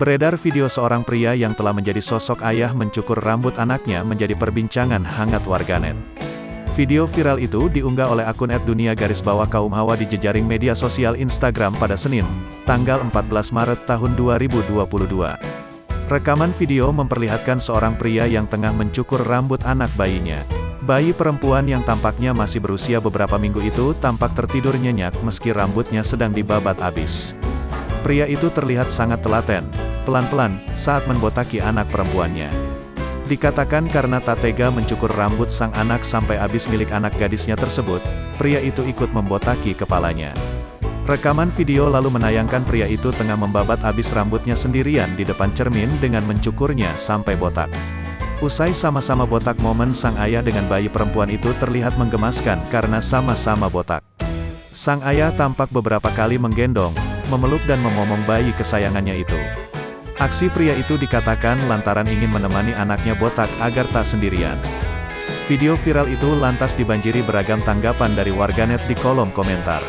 Beredar video seorang pria yang telah menjadi sosok ayah mencukur rambut anaknya menjadi perbincangan hangat warganet. Video viral itu diunggah oleh akun @dunia_kaum_hawa di jejaring media sosial Instagram pada Senin, tanggal 14 Maret tahun 2022. Rekaman video memperlihatkan seorang pria yang tengah mencukur rambut anak bayinya. Bayi perempuan yang tampaknya masih berusia beberapa minggu itu tampak tertidur nyenyak meski rambutnya sedang dibabat habis. Pria itu terlihat sangat telaten, pelan-pelan, saat membotaki anak perempuannya. Dikatakan karena tak tega mencukur rambut sang anak sampai habis milik anak gadisnya tersebut, pria itu ikut membotaki kepalanya. Rekaman video lalu menayangkan pria itu tengah membabat habis rambutnya sendirian di depan cermin dengan mencukurnya sampai botak. Usai sama-sama botak, momen sang ayah dengan bayi perempuan itu terlihat menggemaskan karena sama-sama botak. Sang ayah tampak beberapa kali menggendong, memeluk dan memomong bayi kesayangannya itu. Aksi pria itu dikatakan lantaran ingin menemani anaknya botak agar tak sendirian. Video viral itu lantas dibanjiri beragam tanggapan dari warganet di kolom komentar.